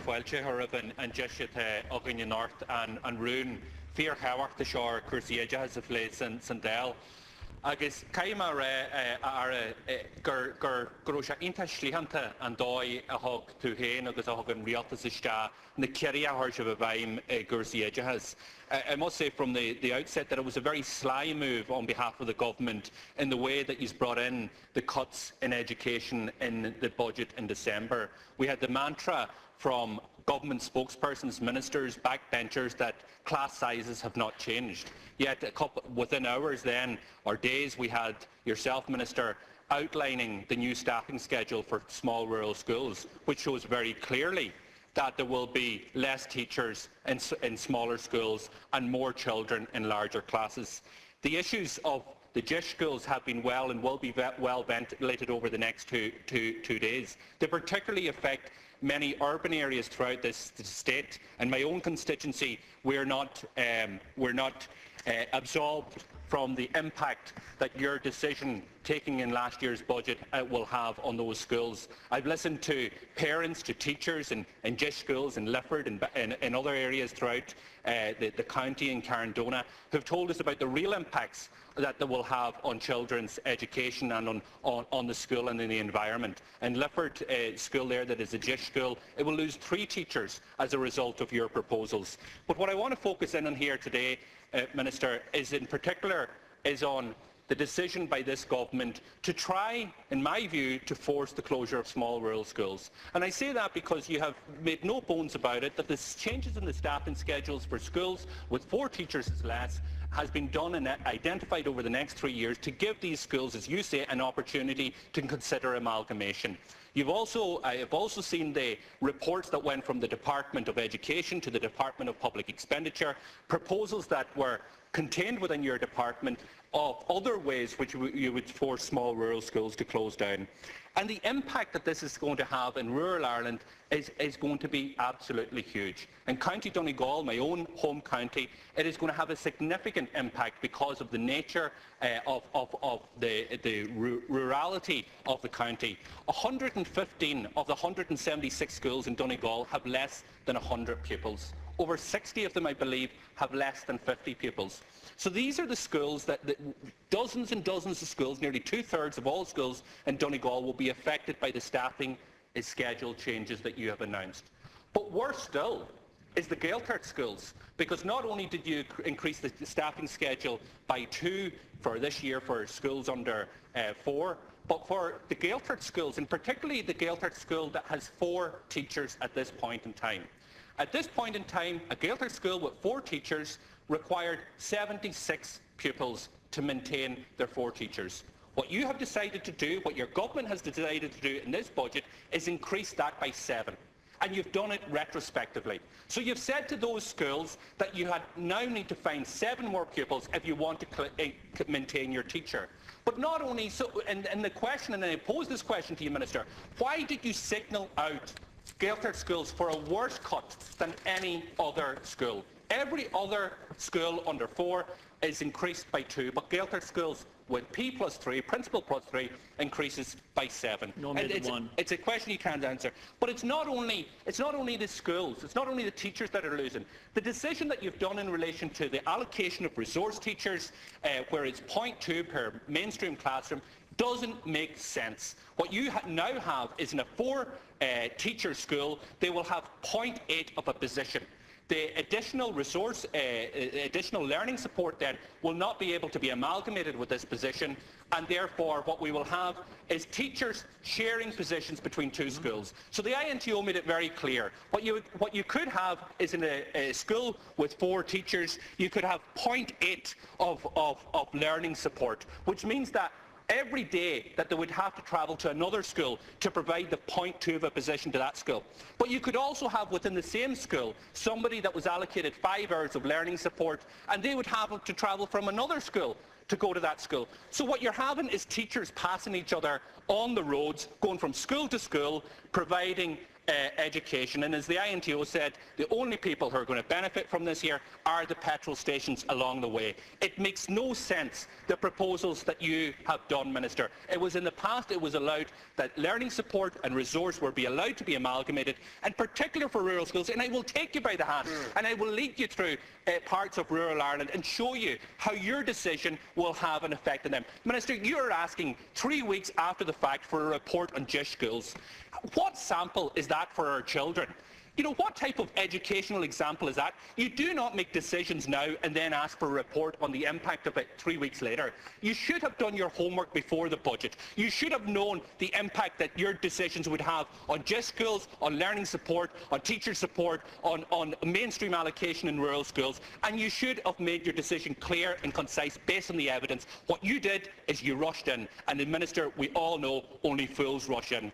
chwelche haravan and jeshet ogin north and rune fear hawak the shore kursi has a place and sandel. Agus caima ar grosha inta slihanta and dói a hog to hain agus a hog an rialtas ista na ceria harsha vaim gursi has. I must say from the outset that it was a very sly move on behalf of the government in the way that he's brought in the cuts in education in the budget in December. We had the mantra from government spokespersons, ministers, backbenchers that class sizes have not changed. Yet within hours then, or days, we had yourself, Minister, outlining the new staffing schedule for small rural schools, which shows very clearly that there will be less teachers in smaller schools and more children in larger classes. The issues of the DEIS schools have been well and will be well ventilated over the next two days. They particularly affect many urban areas throughout this state. And my own constituency, we're not absolved from the impact that your decision taking in last year's budget will have on those schools. I've listened to parents, to teachers in DEIS schools in Lifford and in other areas throughout the county in Carndona who've told us about the real impacts that they will have on children's education and on the school and in the environment. In Lifford school there, that is a DEIS school, it will lose 3 teachers as a result of your proposals. But what I want to focus in on here today, Minister, is in particular on the decision by this government to try, in my view, to force the closure of small rural schools. And I say that because you have made no bones about it that the changes in the staffing schedules for schools with 4 teachers is less has been done and identified over the next 3 years to give these schools, as you say, an opportunity to consider amalgamation. I have also seen the reports that went from the Department of Education to the Department of Public Expenditure, proposals that were contained within your department of other ways which you would force small rural schools to close down. And the impact that this is going to have in rural Ireland is going to be absolutely huge. In County Donegal, my own home county, it is going to have a significant impact because of the nature of the rurality of the county. 115 of the 176 schools in Donegal have less than 100 pupils. Over 60 of them, I believe, have less than 50 pupils. So these are the schools that dozens and dozens of schools, nearly 2/3 of all schools in Donegal will be affected by the staffing schedule changes that you have announced. But worse still is the Gaeltacht schools, because not only did you increase the staffing schedule by 2 for this year for schools under 4, but for the Gaeltacht schools, and particularly the Gaeltacht school that has 4 teachers at this point in time. At this point in time, a Gaeltacht school with 4 teachers required 76 pupils to maintain their 4 teachers. What you have decided to do, what your government has decided to do in this budget, is increase that by 7. And you've done it retrospectively. So you've said to those schools that you now need to find 7 more pupils if you want to maintain your teacher. But not only so, and the question, and I pose this question to you, Minister, why did you signal out Gaeltacht schools for a worse cut than any other school? Every other school under 4 is increased by 2, but Gaeltacht schools with P+3, principal +3, increases by 7. It's a question you can't answer. But it's not only the schools, it's not only the teachers that are losing. The decision that you've done in relation to the allocation of resource teachers, where it's 0.2 per mainstream classroom, doesn't make sense. What you now have is in a 4-teacher school, they will have 0.8 of a position. The additional resource, additional learning support then will not be able to be amalgamated with this position, and therefore what we will have is teachers sharing positions between 2 schools. So the INTO made it very clear. What you could have is in a school with 4 teachers, you could have 0.8 of learning support, which means that every day that they would have to travel to another school to provide the 0.2 of a position to that school. But you could also have within the same school somebody that was allocated 5 hours of learning support, and they would have to travel from another school to go to that school. So what you're having is teachers passing each other on the roads, going from school to school, providing education. And as the INTO said, the only people who are going to benefit from this here are the petrol stations along the way. It makes no sense, the proposals that you have done, Minister. It was in the past, it was allowed that learning support and resource were allowed to be amalgamated, and particular for rural schools. And I will take you by the hand and I will lead you through parts of rural Ireland and show you how your decision will have an effect on them. Minister, you're asking 3 weeks after the fact for a report on JIS schools. What sample is that for our children? You know, what type of educational example is that? You do not make decisions now and then ask for a report on the impact of it 3 weeks later. You should have done your homework before the budget. You should have known the impact that your decisions would have on JIS schools, on learning support, on teacher support, on mainstream allocation in rural schools, and you should have made your decision clear and concise based on the evidence. What you did is you rushed in, and the Minister, we all know, only fools rush in.